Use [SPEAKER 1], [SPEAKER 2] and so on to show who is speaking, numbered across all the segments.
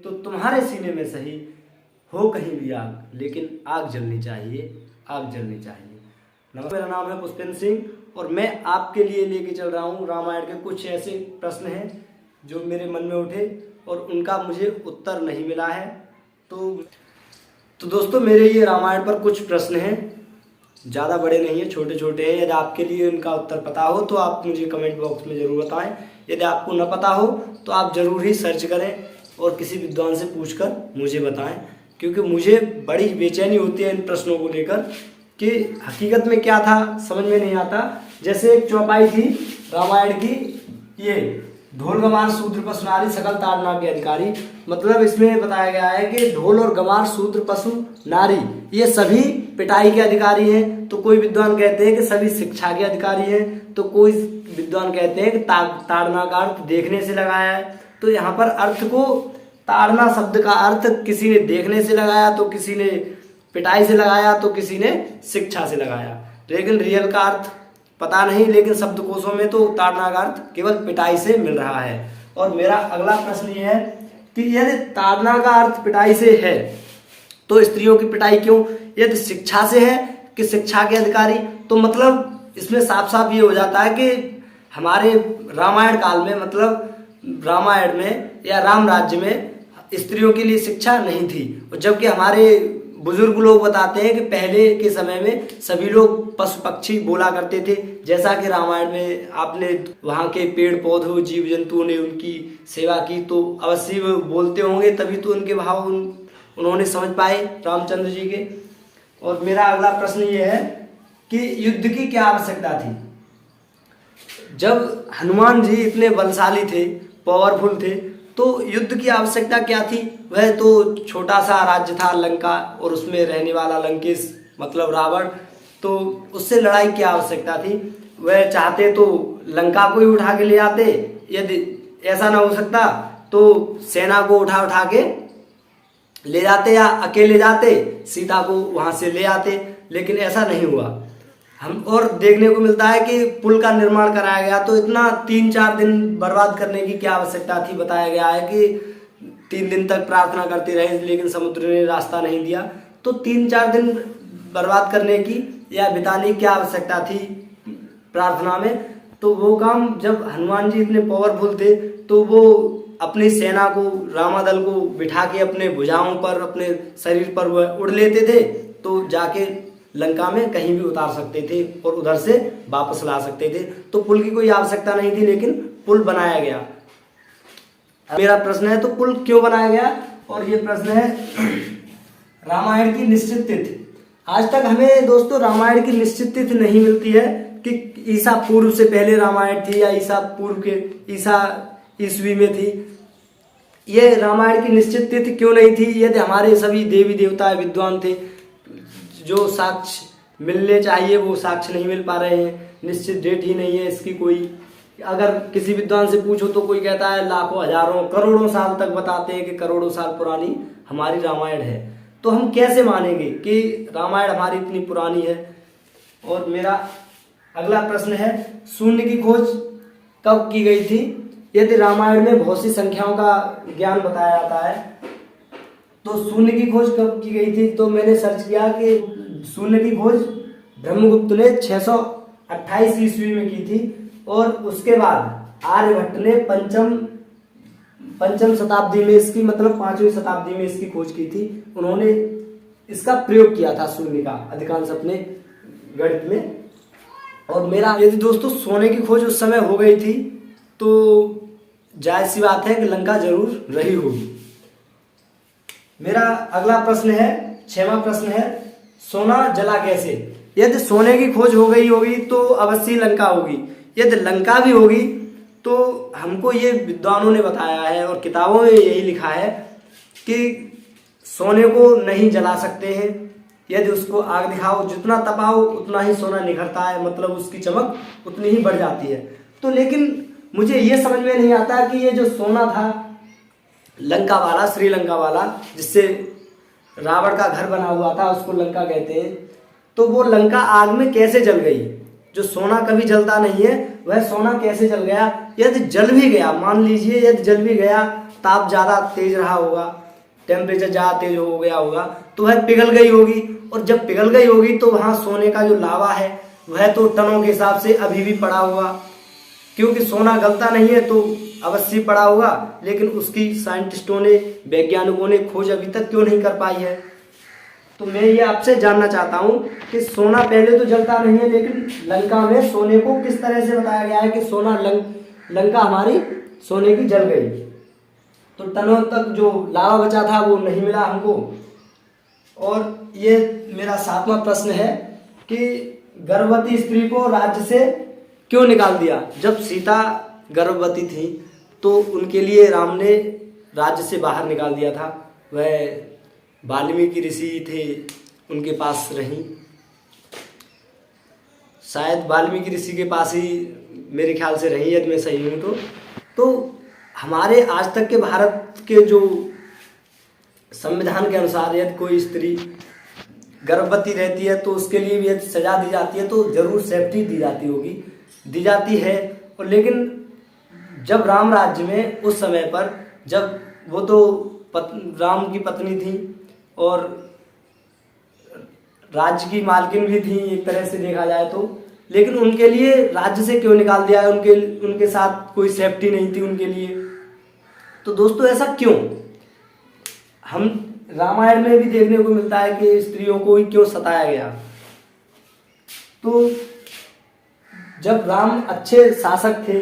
[SPEAKER 1] तो तुम्हारे सीने में सही हो कहीं भी आग, लेकिन आग जलनी चाहिए, आग जलनी चाहिए। नमस्ते, मेरा नाम है पुष्पेंद्र सिंह और मैं आपके लिए लेके चल रहा हूँ रामायण के कुछ ऐसे प्रश्न हैं जो मेरे मन में उठे और उनका मुझे उत्तर नहीं मिला है। तो दोस्तों, मेरे ये रामायण पर कुछ प्रश्न हैं, ज़्यादा बड़े नहीं है, छोटे छोटे हैं। यदि आपके लिए इनका उत्तर पता हो तो आप मुझे कमेंट बॉक्स में ज़रूर बताएं। यदि आपको न पता हो तो आप ज़रूर ही सर्च करें और किसी विद्वान से पूछकर मुझे बताएं, क्योंकि मुझे बड़ी बेचैनी होती है इन प्रश्नों को लेकर कि हकीकत में क्या था समझ में नहीं आता। जैसे एक चौपाई थी रामायण की, ये ढोल गमार शूद्र पशु नारी सकल ताड़ना के अधिकारी, मतलब इसमें बताया गया है कि ढोल और गमार शूद्र पशु नारी ये सभी पिटाई के अधिकारी हैं। तो कोई विद्वान कहते हैं कि सभी शिक्षा के अधिकारी हैं, तो कोई विद्वान कहते हैं कि ताड़ना का अर्थ देखने से लगाया है। तो यहाँ पर अर्थ को, ताड़ना शब्द का अर्थ किसी ने देखने से लगाया, तो किसी ने पिटाई से लगाया, तो किसी ने शिक्षा से लगाया, लेकिन रियल का अर्थ पता नहीं। लेकिन शब्दकोशों में तो ताड़ना का अर्थ केवल पिटाई से मिल रहा है। और मेरा अगला प्रश्न ये है कि यदि ताड़ना का अर्थ पिटाई से है तो स्त्रियों की पिटाई क्यों? यदि शिक्षा से है कि शिक्षा के अधिकारी, तो मतलब इसमें साफ साफ ये हो जाता है कि हमारे रामायण काल में, मतलब रामायण में या राम राज्य में स्त्रियों के लिए शिक्षा नहीं थी। जबकि हमारे बुजुर्ग लोग बताते हैं कि पहले के समय में सभी लोग पशु पक्षी बोला करते थे, जैसा कि रामायण में आपने वहाँ के पेड़ पौधों जीव जंतुओं ने उनकी सेवा की, तो अवश्य वो बोलते होंगे, तभी तो उनके भाव उन्होंने समझ पाए रामचंद्र जी के। और मेरा अगला प्रश्न ये है कि युद्ध की क्या आवश्यकता थी? जब हनुमान जी इतने बलशाली थे, पावरफुल थे, तो युद्ध की आवश्यकता क्या थी? वह तो छोटा सा राज्य था लंका, और उसमें रहने वाला लंकेश मतलब रावण, तो उससे लड़ाई की आवश्यकता थी? वह चाहते तो लंका को ही उठा के ले आते, यदि ऐसा ना हो सकता तो सेना को उठा उठा के ले जाते या अकेले जाते सीता को वहां से ले आते, लेकिन ऐसा नहीं हुआ। हम और देखने को मिलता है कि पुल का निर्माण कराया गया, तो इतना 3-4 दिन बर्बाद करने की क्या आवश्यकता थी? बताया गया है कि 3 दिन तक प्रार्थना करते रहे, लेकिन समुद्र ने रास्ता नहीं दिया। तो 3-4 दिन बर्बाद करने की या बिताने की क्या आवश्यकता थी प्रार्थना में? तो वो काम जब हनुमान जी इतने पावरफुल थे तो वो अपनी सेना को, रामादल को बिठा के अपने भुजाओं पर, अपने शरीर पर वह उड़ लेते थे, तो जाके लंका में कहीं भी उतार सकते थे और उधर से वापस ला सकते थे। तो पुल की कोई आवश्यकता नहीं थी, लेकिन पुल बनाया गया। मेरा प्रश्न है, तो पुल क्यों बनाया गया? और ये प्रश्न है रामायण की निश्चित तिथि। आज तक हमें दोस्तों रामायण की निश्चित तिथि नहीं मिलती है कि ईसा पूर्व से पहले रामायण थी या ईसा पूर्व के ईसा ईस्वी में थी। ये रामायण की निश्चित तिथि क्यों नहीं थी? यदि हमारे सभी देवी देवता विद्वान थे, जो साक्ष्य मिलने चाहिए वो साक्ष्य नहीं मिल पा रहे हैं, निश्चित डेट ही नहीं है इसकी कोई। अगर किसी विद्वान से पूछो तो कोई कहता है लाखों, हजारों, करोड़ों साल तक बताते हैं कि करोड़ों साल पुरानी हमारी रामायण है। तो हम कैसे मानेंगे कि रामायण हमारी इतनी पुरानी है? और मेरा अगला प्रश्न है, शून्य की खोज कब की गई थी? यदि रामायण में बहुत सी संख्याओं का ज्ञान बताया जाता है, तो शून्य की खोज कब की गई थी? तो मैंने सर्च किया कि शून्य की खोज ब्रह्मगुप्त ने 628 ईस्वी में की थी, और उसके बाद आर्यभट्ट ने पंचम शताब्दी में इसकी, मतलब 5वीं शताब्दी में इसकी खोज की थी। उन्होंने इसका प्रयोग किया था शून्य का अधिकांश अपने गणित में। और मेरा, यदि दोस्तों सोने की खोज उस समय हो गई थी तो जायज सी बात है कि लंका जरूर रही होगी। मेरा अगला प्रश्न है, 6वां प्रश्न है, सोना जला कैसे? यदि सोने की खोज हो गई होगी तो अवश्य लंका होगी। यदि लंका भी होगी तो हमको ये विद्वानों ने बताया है और किताबों में यही लिखा है कि सोने को नहीं जला सकते हैं। यदि उसको आग दिखाओ, जितना तपाओ उतना ही सोना निखरता है, मतलब उसकी चमक उतनी ही बढ़ जाती है। तो लेकिन मुझे ये समझ में नहीं आता कि ये जो सोना था लंका वाला, श्रीलंका वाला, जिससे रावण का घर बना हुआ था, उसको लंका कहते हैं, तो वो लंका आग में कैसे जल गई? जो सोना कभी जलता नहीं है वह सोना कैसे जल गया? यदि जल भी गया, मान लीजिए यदि जल भी गया, ताप ज़्यादा तेज रहा होगा, टेम्परेचर ज़्यादा तेज हो गया होगा, तो वह पिघल गई होगी, और जब पिघल गई होगी तो वहाँ सोने का जो लावा है वह तो टनों के हिसाब से अभी भी पड़ा होगा, क्योंकि सोना गलता नहीं है तो अवश्य पड़ा होगा। लेकिन उसकी साइंटिस्टों ने, वैज्ञानिकों ने खोज अभी तक क्यों नहीं कर पाई है? तो मैं ये आपसे जानना चाहता हूँ कि सोना पहले तो जलता नहीं है, लेकिन लंका में सोने को किस तरह से बताया गया है कि सोना लंका हमारी सोने की जल गई, तो टनों तक जो लावा बचा था वो नहीं मिला हमको। और ये मेरा 7वां प्रश्न है कि गर्भवती स्त्री को राज्य से क्यों निकाल दिया? जब सीता गर्भवती थी तो उनके लिए राम ने राज्य से बाहर निकाल दिया था। वह वाल्मीकि ऋषि थे, उनके पास रहीं, शायद वाल्मीकि ऋषि के पास ही मेरे ख्याल से रही, यदि मैं सही हूँ तो हमारे आज तक के भारत के जो संविधान के अनुसार यदि कोई स्त्री गर्भवती रहती है तो उसके लिए भी यदि सजा दी जाती है तो जरूर सेफ्टी दी जाती होगी, दी जाती है। और लेकिन जब राम राज्य में उस समय पर, जब वो तो राम की पत्नी थी और राज्य की मालकिन भी थी एक तरह से देखा जाए तो, लेकिन उनके लिए राज्य से क्यों निकाल दिया है? उनके साथ कोई सेफ्टी नहीं थी उनके लिए। तो दोस्तों ऐसा क्यों? हम रामायण में भी देखने को मिलता है कि स्त्रियों को ही क्यों सताया गया। तो जब राम अच्छे शासक थे,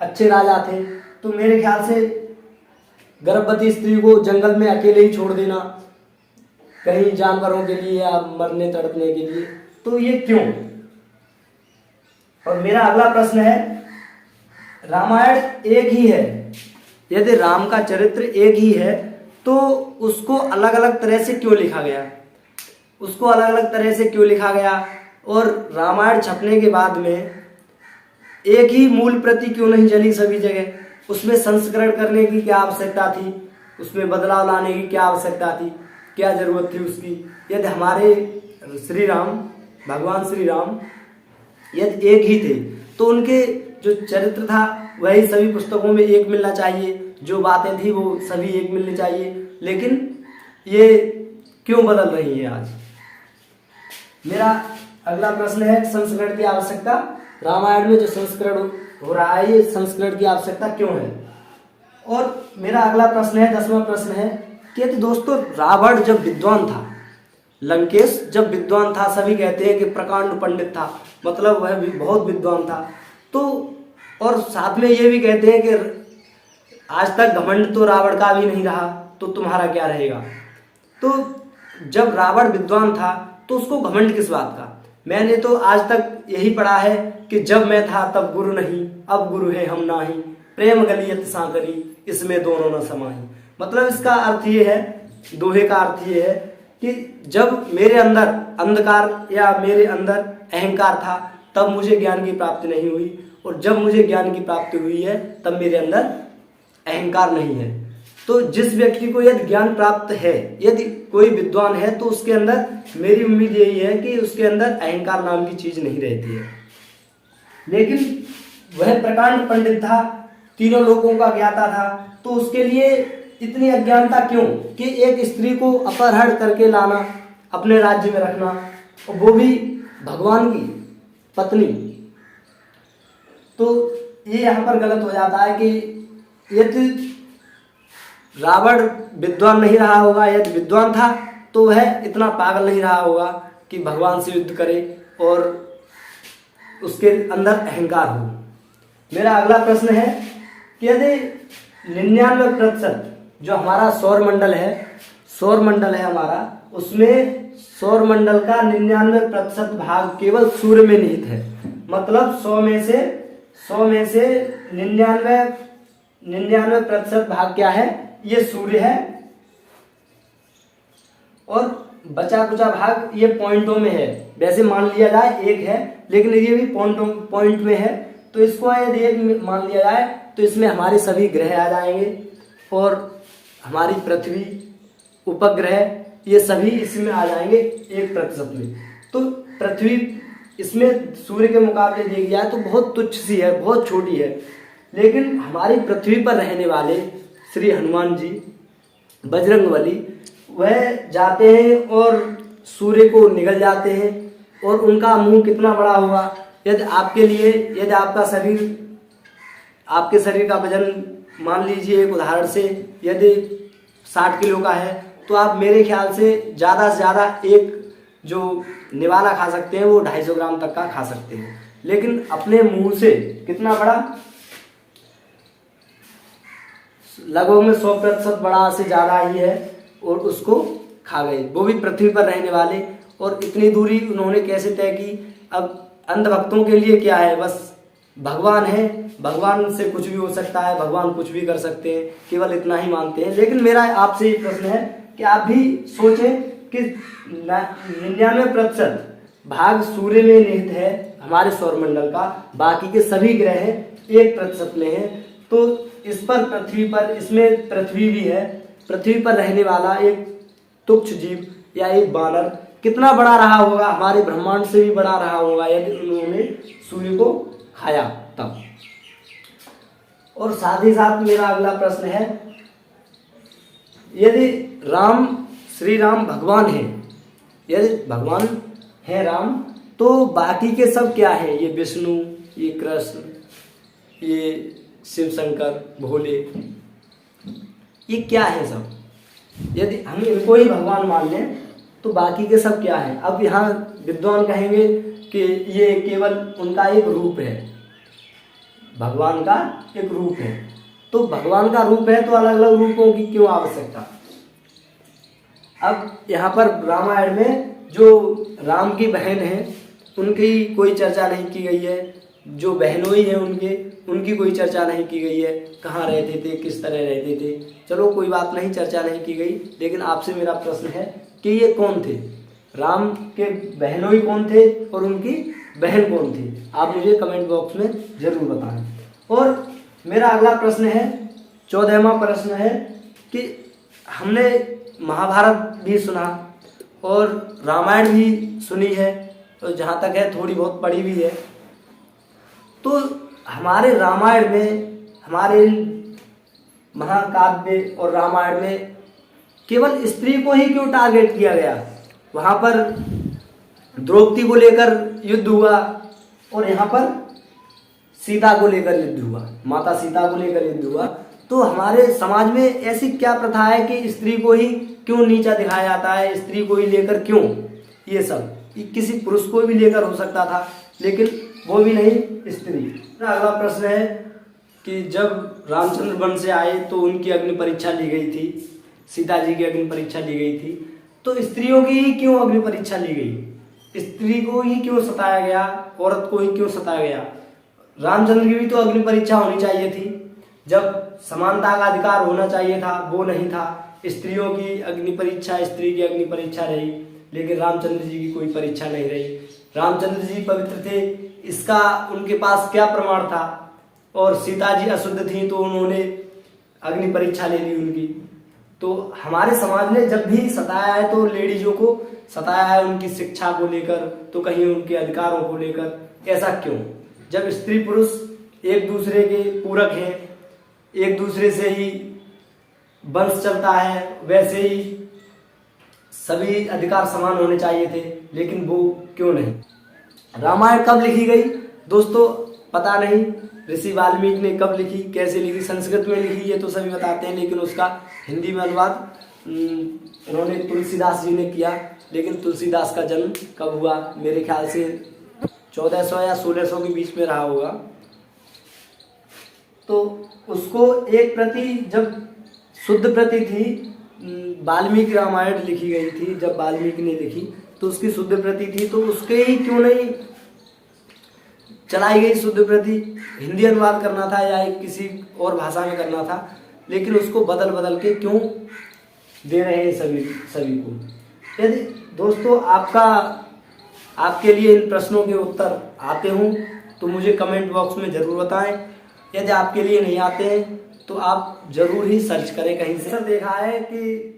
[SPEAKER 1] अच्छे राजा थे, तो मेरे ख्याल से गर्भवती स्त्री को जंगल में अकेले ही छोड़ देना, कहीं जानवरों के लिए या मरने तड़पने के लिए, तो ये क्यों? और मेरा अगला प्रश्न है, रामायण एक ही है, यदि राम का चरित्र एक ही है तो उसको अलग अलग तरह से क्यों लिखा गया? उसको अलग अलग तरह से क्यों लिखा गया? और रामायण छपने के बाद में एक ही मूल प्रति क्यों नहीं चली सभी जगह? उसमें संस्करण करने की क्या आवश्यकता थी? उसमें बदलाव लाने की क्या आवश्यकता थी? क्या जरूरत थी उसकी? यदि हमारे श्री राम, भगवान श्री राम यदि एक ही थे तो उनके जो चरित्र था वही सभी पुस्तकों में एक मिलना चाहिए, जो बातें थी वो सभी एक मिलनी चाहिए, लेकिन ये क्यों बदल रही है आज? मेरा अगला प्रश्न है, संस्करण की आवश्यकता, रामायण में जो संस्करण हो रहा है ये संस्करण की आवश्यकता क्यों है? और मेरा अगला प्रश्न है, 10वां प्रश्न है कि दोस्तों रावण जब विद्वान था, लंकेश जब विद्वान था, सभी कहते हैं कि प्रकांड पंडित था, मतलब वह भी बहुत विद्वान था, तो और साथ में ये भी कहते हैं कि आज तक घमंड तो रावण का भी नहीं रहा, तो तुम्हारा क्या रहेगा? तो जब रावण विद्वान था तो उसको घमंड किस बात का? मैंने तो आज तक यही पढ़ा है कि जब मैं था तब गुरु नहीं, अब गुरु है हम नाही, प्रेम गलियत सांकरी, इसमें दोनों न समाही। मतलब इसका अर्थ ये है, दोहे का अर्थ ये है कि जब मेरे अंदर अंधकार या मेरे अंदर अहंकार था तब मुझे ज्ञान की प्राप्ति नहीं हुई, और जब मुझे ज्ञान की प्राप्ति हुई है तब मेरे अंदर अहंकार नहीं है। तो जिस व्यक्ति को यदि ज्ञान प्राप्त है, यदि कोई विद्वान है, तो उसके अंदर मेरी उम्मीद यही है कि उसके अंदर अहंकार नाम की चीज नहीं रहती है। लेकिन वह प्रकांड पंडित था, तीनों लोगों का ज्ञाता था, तो उसके लिए इतनी अज्ञानता क्यों कि एक स्त्री को अपहरण करके लाना, अपने राज्य में रखना, और वो भी भगवान की पत्नी। तो ये यहाँ पर गलत हो जाता है कि यदि रावण विद्वान नहीं रहा होगा, यदि विद्वान था तो वह इतना पागल नहीं रहा होगा कि भगवान से युद्ध करे और उसके अंदर अहंकार हो। मेरा अगला प्रश्न है कि यदि 99% जो हमारा सौरमंडल है हमारा, उसमें सौरमंडल का 99% भाग केवल सूर्य में निहित है, मतलब 100 में से 99% भाग क्या है? ये सूर्य है, और बचा कुचा भाग ये पॉइंटों में है। वैसे मान लिया जाए एक है, लेकिन ये भी पॉइंट में है, तो इसको यदि एक मान लिया जाए तो इसमें हमारे सभी ग्रह आ जाएंगे, और हमारी पृथ्वी, उपग्रह, ये सभी इसमें आ जाएंगे 1% में। तो पृथ्वी इसमें सूर्य के मुकाबले देखी जाए तो बहुत तुच्छ सी है, बहुत छोटी है। लेकिन हमारी पृथ्वी पर रहने वाले श्री हनुमान जी बजरंगबली, वह जाते हैं और सूर्य को निगल जाते हैं। और उनका मुंह कितना बड़ा होगा, यदि आपके लिए, यदि आपके शरीर का वजन मान लीजिए एक उदाहरण से यदि 60 किलो का है, तो आप मेरे ख्याल से ज़्यादा एक जो निवाला खा सकते हैं वो 250 ग्राम तक का खा सकते हैं। लेकिन अपने मुंह से कितना बड़ा, लगभग में 100% बड़ा से ज़्यादा ही है, और उसको खा गए, वो भी पृथ्वी पर रहने वाले। और इतनी दूरी उन्होंने कैसे तय की। अब अंधभक्तों के लिए क्या है, बस भगवान है, भगवान से कुछ भी हो सकता है, भगवान कुछ भी कर सकते हैं, केवल इतना ही मानते हैं। लेकिन मेरा आपसे एक प्रश्न है कि आप भी सोचें कि 99% भाग सूर्य में निहित है हमारे सौरमंडल का, बाकी के सभी ग्रह 1% में है। तो इस पर पृथ्वी पर, इसमें पृथ्वी भी है, पृथ्वी पर रहने वाला एक तुच्छ जीव या एक बानर कितना बड़ा रहा होगा, हमारे ब्रह्मांड से भी बड़ा रहा होगा यदि उन्होंने सूर्य को खाया तब। और साथ ही साथ मेरा अगला प्रश्न है, यदि श्री राम भगवान है, यदि भगवान है राम, तो बाकी के सब क्या है, ये विष्णु, ये कृष्ण, ये शिव शंकर, भोले, ये क्या है सब। यदि हम इनको ही भगवान मान लें तो बाकी के सब क्या है। अब यहाँ विद्वान कहेंगे कि ये केवल उनका एक रूप है, भगवान का एक रूप है। तो भगवान का रूप है तो अलग अलग रूपों की क्यों आवश्यकता। अब यहाँ पर रामायण में जो राम की बहन है उनकी कोई चर्चा नहीं की गई है, जो बहनोई हैं उनकी कोई चर्चा नहीं की गई है, कहाँ रहते थे, किस तरह रहते थे, चलो कोई बात नहीं, चर्चा नहीं की गई। लेकिन आपसे मेरा प्रश्न है कि ये कौन थे, राम के बहनोई कौन थे और उनकी बहन कौन थी, आप मुझे कमेंट बॉक्स में ज़रूर बताएं। और मेरा अगला प्रश्न है, 14वां प्रश्न है कि हमने महाभारत भी सुना और रामायण भी सुनी है, तो जहाँ तक है थोड़ी बहुत पढ़ी भी है। तो हमारे रामायण में, हमारे महाकाव्य और रामायण में केवल स्त्री को ही क्यों टारगेट किया गया। वहाँ पर द्रौपदी को लेकर युद्ध हुआ और यहाँ पर सीता को लेकर युद्ध हुआ, माता सीता को लेकर युद्ध हुआ। तो हमारे समाज में ऐसी क्या प्रथा है कि स्त्री को ही क्यों नीचा दिखाया जाता है, स्त्री को ही लेकर क्यों ये सब। किसी पुरुष को भी लेकर हो सकता था, लेकिन वो भी नहीं, स्त्री। अगला प्रश्न है कि जब रामचंद्र वन से आए तो उनकी अग्नि परीक्षा ली गई थी, सीता जी की अग्नि परीक्षा ली गई थी, तो स्त्रियों की ही क्यों अग्नि परीक्षा ली गई, स्त्री को ही क्यों सताया गया, औरत को ही क्यों सताया गया। रामचंद्र की भी तो अग्नि परीक्षा होनी चाहिए थी, जब समानता का अधिकार होना चाहिए था वो नहीं था। स्त्रियों की अग्नि परीक्षा, स्त्री की अग्नि परीक्षा रही, लेकिन रामचंद्र जी की कोई परीक्षा नहीं रही। रामचंद्र जी पवित्र थे, इसका उनके पास क्या प्रमाण था, और सीता जी अशुद्ध थी तो उन्होंने अग्नि परीक्षा ले ली उनकी। तो हमारे समाज ने जब भी सताया है तो लेडीजों को सताया है उनकी शिक्षा को लेकर, तो कहीं उनके अधिकारों को लेकर। ऐसा क्यों, जब स्त्री पुरुष एक दूसरे के पूरक हैं, एक दूसरे से ही वंश चलता है, वैसे ही सभी अधिकार समान होने चाहिए थे, लेकिन वो क्यों नहीं। रामायण कब लिखी गई दोस्तों पता नहीं, ऋषि वाल्मीकि ने कब लिखी, कैसे लिखी, संस्कृत में लिखी ये तो सभी बताते हैं, लेकिन उसका हिंदी में अनुवाद उन्होंने तुलसीदास जी ने किया। लेकिन तुलसीदास का जन्म कब हुआ, मेरे ख्याल से 1400 या 1600 के बीच में रहा होगा। तो उसको एक प्रति जब शुद्ध प्रति थी, वाल्मीकि रामायण लिखी गई थी, जब वाल्मीकि ने लिखी तो उसकी शुद्ध प्रति थी, तो उसके ही क्यों नहीं चलाई गई शुद्ध प्रति। हिंदी अनुवाद करना था या किसी और भाषा में करना था, लेकिन उसको बदल बदल के क्यों दे रहे हैं सभी को। यदि दोस्तों आपके लिए इन प्रश्नों के उत्तर आते हों तो मुझे कमेंट बॉक्स में ज़रूर बताएं। यदि आपके लिए नहीं आते हैं तो आप ज़रूर ही सर्च करें कहीं से। देखा है कि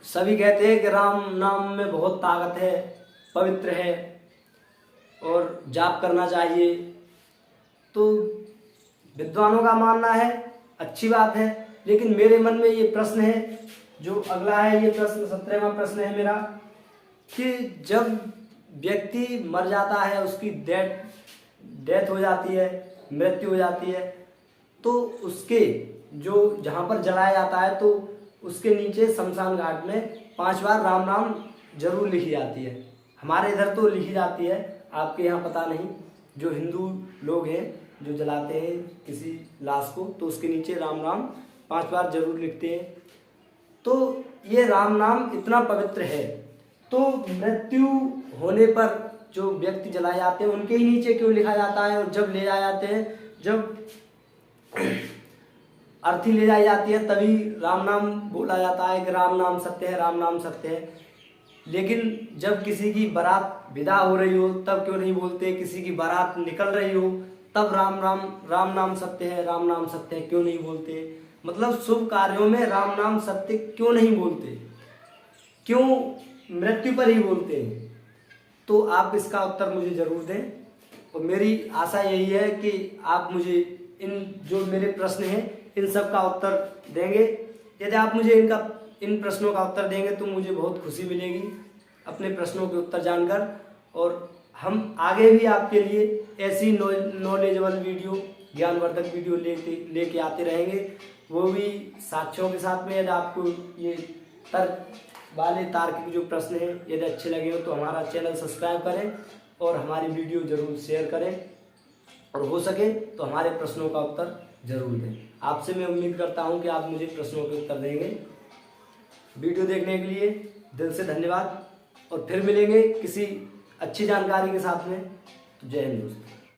[SPEAKER 1] सभी कहते हैं कि राम नाम में बहुत ताकत है, पवित्र है और जाप करना चाहिए। तो विद्वानों का मानना है, अच्छी बात है, लेकिन मेरे मन में ये प्रश्न है, जो अगला है ये प्रश्न 17वां प्रश्न है मेरा, कि जब व्यक्ति मर जाता है, उसकी डेथ हो जाती है, मृत्यु हो जाती है, तो उसके जो जहाँ पर जलाया जाता है तो उसके नीचे शमशान घाट में 5 बार राम नाम जरूर लिखी जाती है। हमारे इधर तो लिखी जाती है, आपके यहाँ पता नहीं। जो हिंदू लोग हैं जो जलाते हैं किसी लाश को, तो उसके नीचे राम नाम 5 बार जरूर लिखते हैं। तो ये राम नाम इतना पवित्र है, तो मृत्यु होने पर जो व्यक्ति जलाए जाते हैं उनके ही नीचे क्यों लिखा जाता है, और जब ले जाए जाते हैं, जब अर्थी ले जाई जाती है तभी राम नाम बोला जाता है कि राम नाम सत्य है, राम नाम सत्य है। लेकिन जब किसी की बारात विदा हो रही हो तब क्यों नहीं बोलते, किसी की बारात निकल रही हो तब राम नाम सत्य है, राम नाम सत्य है क्यों नहीं बोलते। मतलब शुभ कार्यों में राम नाम सत्य क्यों नहीं बोलते, क्यों मृत्यु पर ही बोलते हैं। तो आप इसका उत्तर मुझे जरूर दें, और मेरी आशा यही है कि आप मुझे इन जो मेरे प्रश्न हैं इन सब का उत्तर देंगे। यदि आप मुझे इन प्रश्नों का उत्तर देंगे तो मुझे बहुत खुशी मिलेगी अपने प्रश्नों के उत्तर जानकर, और हम आगे भी आपके लिए ऐसी नॉलेजेबल वीडियो, ज्ञानवर्धक वीडियो लेके आते रहेंगे, वो भी साक्ष्यों के साथ में। यदि आपको ये तर्क वाले तार्किक जो प्रश्न हैं यदि अच्छे लगे हो तो हमारा चैनल सब्सक्राइब करें और हमारी वीडियो जरूर शेयर करें, और हो सके तो हमारे प्रश्नों का उत्तर जरूर दें। आपसे मैं उम्मीद करता हूं कि आप मुझे प्रश्नों के उत्तर देंगे। वीडियो देखने के लिए दिल से धन्यवाद, और फिर मिलेंगे किसी अच्छी जानकारी के साथ में। तो जय हिंद दोस्तों।